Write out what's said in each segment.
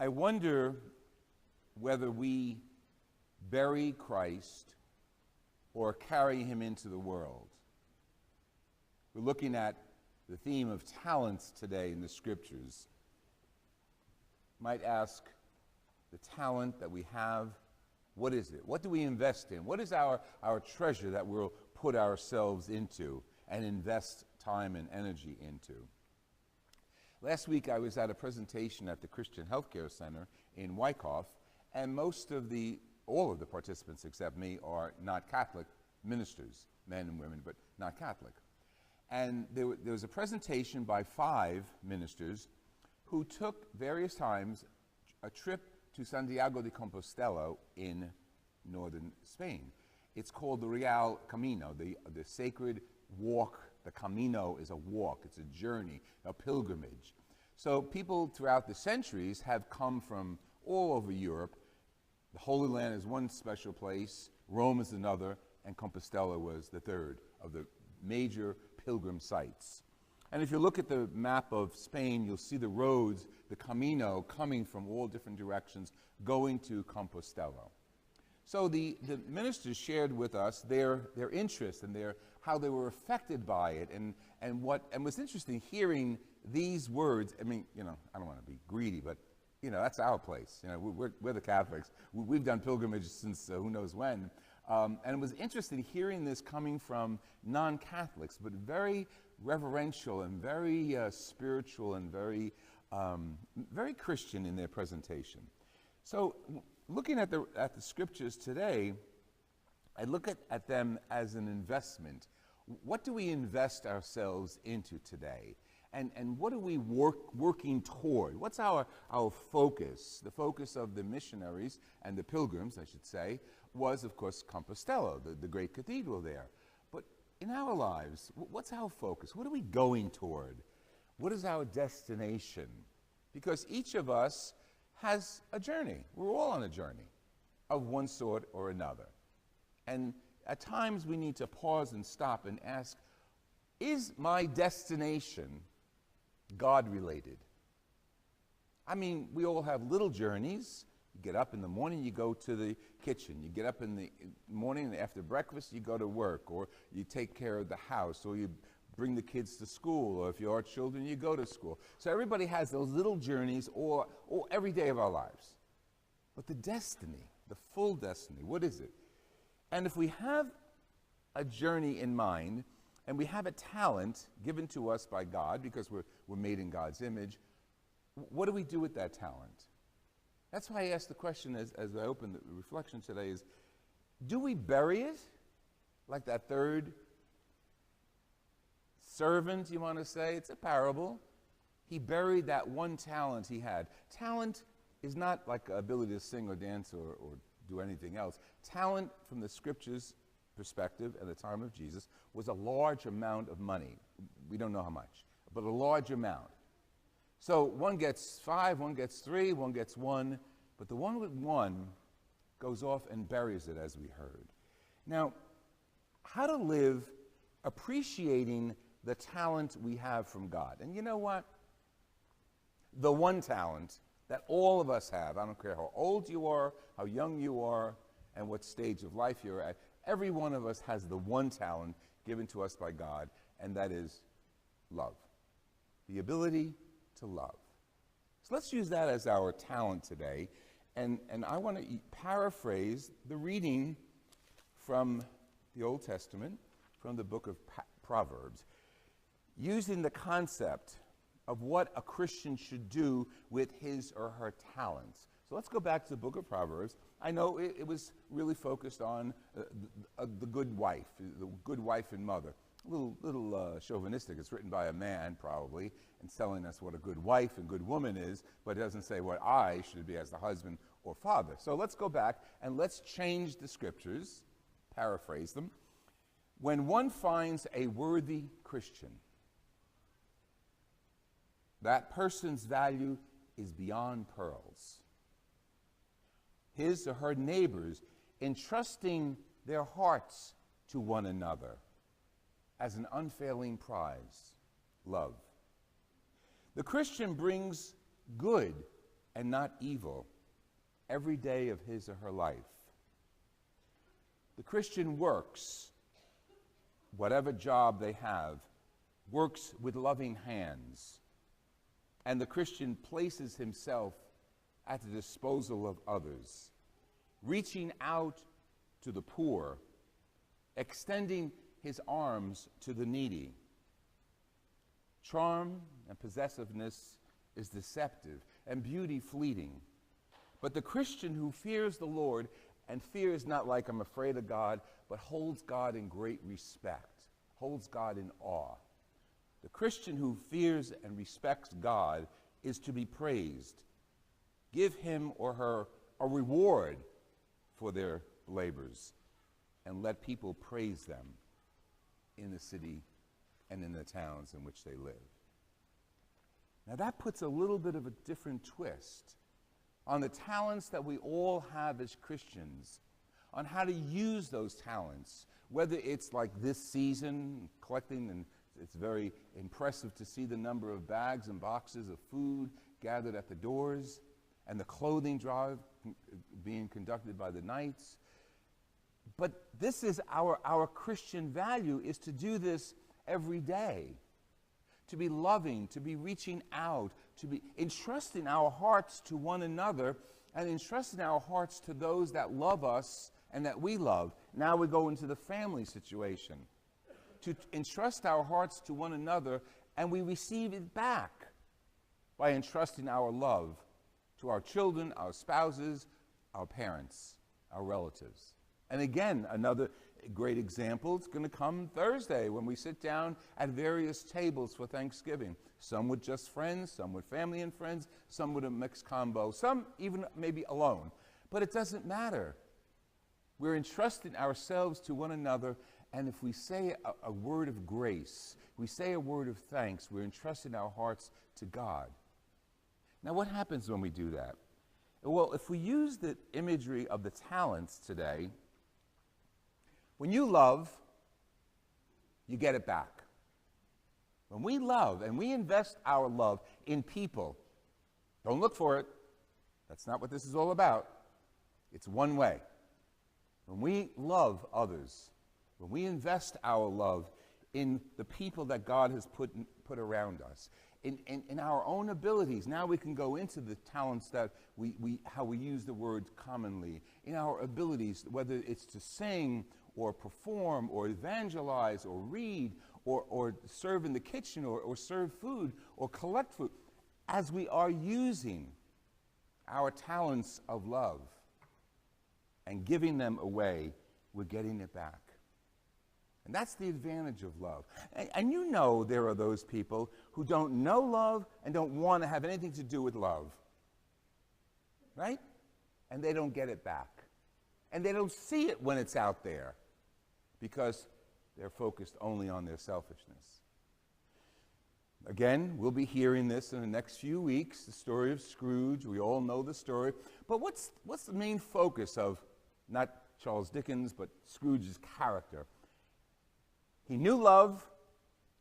wonder whether we bury Christ or carry him into the world. We're looking at the theme of talents today in the scriptures. Might ask, the talent that we have, what is it? What do we invest in? What is our treasure that we'll put ourselves into and invest time and energy into? Last week I was at a presentation at the Christian Healthcare Center in Wyckoff, and all of the participants except me are not Catholic ministers, men and women, but not Catholic. And there was a presentation by 5 ministers who took various times a trip to Santiago de Compostela in northern Spain. It's called the Real Camino, the sacred walk. The Camino is a walk, it's a journey, a pilgrimage. So people throughout the centuries have come from all over Europe. The Holy Land is one special place, Rome is another, and Compostela was the third of the major pilgrim sites. And if you look at the map of Spain, you'll see the roads, the Camino, coming from all different directions, going to Compostela. So the ministers shared with us their interest and how they were affected by it, and was interesting hearing these words. I mean, I don't want to be greedy, but that's our place. We're the Catholics. We've done pilgrimages since who knows when. And it was interesting hearing this coming from non-Catholics, but very reverential and very spiritual and very Christian in their presentation. So looking at the scriptures today, I look at them as an investment. What do we invest ourselves into today? And what are we working toward? What's our focus? The focus of the missionaries and the pilgrims, I should say, was, of course, Compostela, the great cathedral there. But in our lives, what's our focus? What are we going toward? What is our destination? Because each of us has a journey. We're all on a journey of one sort or another. And at times we need to pause and stop and ask, is my destination God-related? I mean, we all have little journeys. You get up in the morning, you go to the kitchen. You get up in the morning, and after breakfast, you go to work, or you take care of the house, or you bring the kids to school, or if you are children, you go to school. So everybody has those little journeys or every day of our lives. But the destiny, the full destiny, what is it? And if we have a journey in mind, and we have a talent given to us by God, because we're made in God's image, what do we do with that talent? That's why I asked the question as I opened the reflection today is, do we bury it? Like that third servant, you want to say? It's a parable. He buried that one talent he had. Talent is not like ability to sing or dance or do anything else. Talent, from the scriptures perspective at the time of Jesus, was a large amount of money. We don't know how much, but a large amount. So one gets 5, one gets 3, one gets 1, but the one with 1 goes off and buries it, as we heard. Now, how to live appreciating the talent we have from God. And you know what? The one talent that all of us have, I don't care how old you are, how young you are, and what stage of life you're at, every one of us has the one talent given to us by God, and that is love. The ability to love. So let's use that as our talent today, and I want to paraphrase the reading from the Old Testament, from the book of Proverbs, using the concept of what a Christian should do with his or her talents. So let's go back to the book of Proverbs. I know it was really focused on the good wife and mother. A little chauvinistic. It's written by a man, probably, and telling us what a good wife and good woman is, but it doesn't say what I should be as the husband or father. So let's go back and let's change the scriptures, paraphrase them. When one finds a worthy Christian, that person's value is beyond pearls. His or her neighbors entrusting their hearts to one another as an unfailing prize, love. The Christian brings good and not evil every day of his or her life. The Christian works, whatever job they have, works with loving hands. And the Christian places himself at the disposal of others, reaching out to the poor, extending his arms to the needy. Charm and possessiveness is deceptive, and beauty fleeting. But the Christian who fears the Lord, and fears not like I'm afraid of God, but holds God in great respect, holds God in awe. The Christian who fears and respects God is to be praised. Give him or her a reward for their labors, and let people praise them in the city and in the towns in which they live. Now that puts a little bit of a different twist on the talents that we all have as Christians, on how to use those talents, whether it's like this season, collecting, and it's very impressive to see the number of bags and boxes of food gathered at the doors, and the clothing drive being conducted by the Knights. But this is our Christian value, is to do this every day, to be loving, to be reaching out, to be entrusting our hearts to one another, and entrusting our hearts to those that love us and that we love. Now we go into the family situation, to entrust our hearts to one another, and we receive it back by entrusting our love to our children, our spouses, our parents, our relatives. And again, another great example is going to come Thursday when we sit down at various tables for Thanksgiving. Some with just friends, some with family and friends, some with a mixed combo, some even maybe alone. But it doesn't matter. We're entrusting ourselves to one another, and if we say a word of grace, we say a word of thanks, we're entrusting our hearts to God. Now, what happens when we do that? Well, if we use the imagery of the talents today, when you love, you get it back. When we love and we invest our love in people, don't look for it. That's not what this is all about. It's one way. When we love others, when we invest our love in the people that God has put around us, in our own abilities, now we can go into the talents that how we use the word commonly, in our abilities, whether it's to sing or perform or evangelize or read or serve in the kitchen or serve food or collect food, as we are using our talents of love and giving them away, we're getting it back. And that's the advantage of love. And you know there are those people who don't know love and don't want to have anything to do with love. Right? And they don't get it back. And they don't see it when it's out there because they're focused only on their selfishness. Again, we'll be hearing this in the next few weeks, the story of Scrooge. We all know the story. But what's the main focus of, not Charles Dickens, but Scrooge's character? He knew love,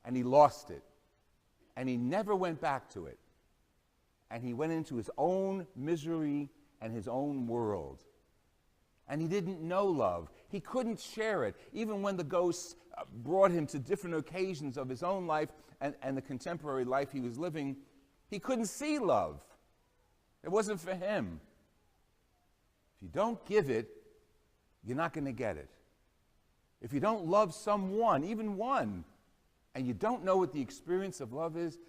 and he lost it. And he never went back to it. And he went into his own misery and his own world. And he didn't know love. He couldn't share it. Even when the ghosts brought him to different occasions of his own life and the contemporary life he was living, he couldn't see love. It wasn't for him. If you don't give it, you're not going to get it. If you don't love someone, even one, and you don't know what the experience of love is,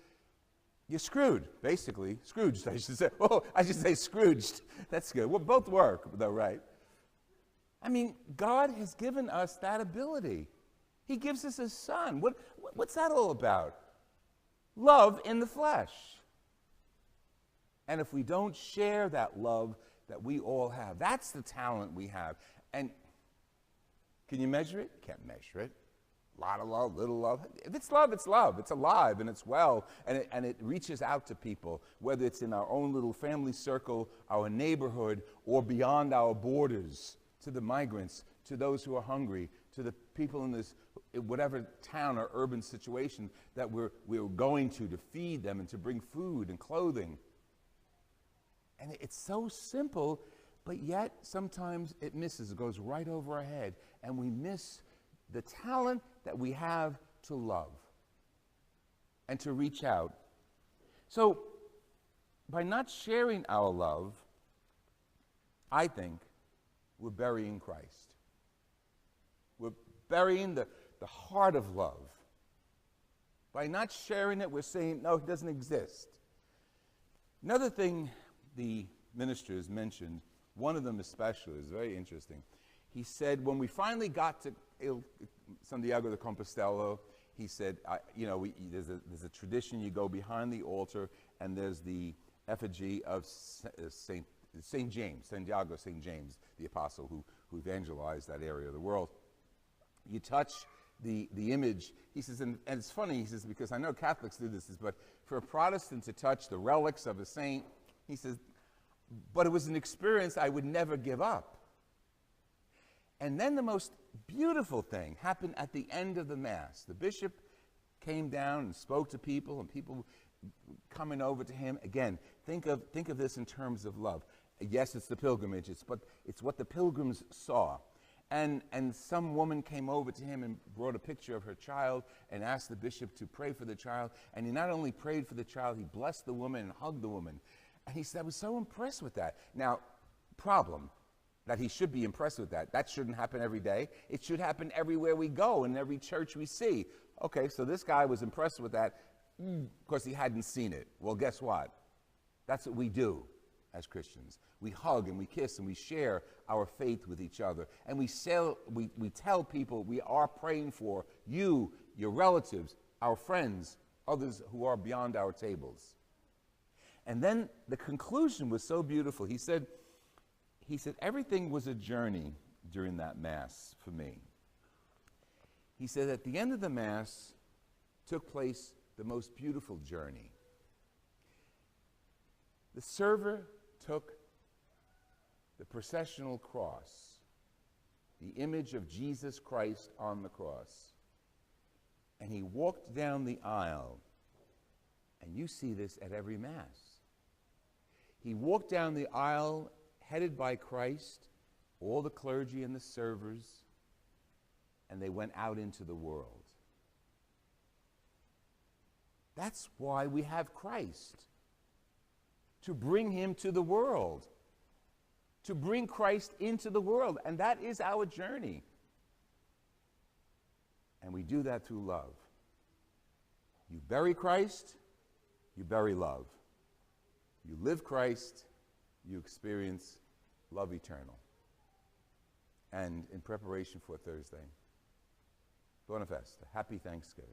you're screwed, basically. Scrooged, I should say. Oh, I should say Scrooged. That's good. Well, both work, though, right? I mean, God has given us that ability. He gives us His Son. What's that all about? Love in the flesh. And if we don't share that love that we all have, that's the talent we have. And can you measure it? You can't measure it. A lot of love, little love. If it's love, it's love. It's alive and it's well, and it reaches out to people, whether it's in our own little family circle, our neighborhood, or beyond our borders, to the migrants, to those who are hungry, to the people in this, whatever town or urban situation that we're going to feed them and to bring food and clothing. And it's so simple, but yet sometimes it misses. It goes right over our head, and we miss the talent that we have to love and to reach out. So by not sharing our love, I think we're burying Christ. We're burying the heart of love. By not sharing it, we're saying, no, it doesn't exist. Another thing the ministers mentioned, one of them especially, is very interesting. He said, when we finally got to Santiago de Compostela, he said, there's a tradition, you go behind the altar, and there's the effigy of St. James, Santiago St. James, the apostle who evangelized that area of the world. You touch the image, he says, and it's funny, he says, because I know Catholics do this, but for a Protestant to touch the relics of a saint, he says, but it was an experience I would never give up. And then the most beautiful thing happened at the end of the Mass. The bishop came down and spoke to people, and people coming over to him. Again, think of this in terms of love. Yes, it's the pilgrimage, but it's what the pilgrims saw. And some woman came over to him and brought a picture of her child and asked the bishop to pray for the child. And he not only prayed for the child, he blessed the woman and hugged the woman. And he said, I was so impressed with that. Now, problem, that he should be impressed with that. That shouldn't happen every day. It should happen everywhere we go and every church we see. Okay, so this guy was impressed with that because he hadn't seen it. Well, guess what? That's what we do as Christians. We hug and we kiss and we share our faith with each other. And we tell people we are praying for you, your relatives, our friends, others who are beyond our tables. And then the conclusion was so beautiful. He said, everything was a journey during that Mass for me. He said, at the end of the Mass took place the most beautiful journey. The server took the processional cross, the image of Jesus Christ on the cross, and he walked down the aisle. And you see this at every Mass. He walked down the aisle headed by Christ, all the clergy and the servers, and they went out into the world. That's why we have Christ, to bring him to the world, to bring Christ into the world, and that is our journey. And we do that through love. You bury Christ, you bury love. You live Christ, you experience love eternal. And in preparation for Thursday, Buona Festa, happy Thanksgiving.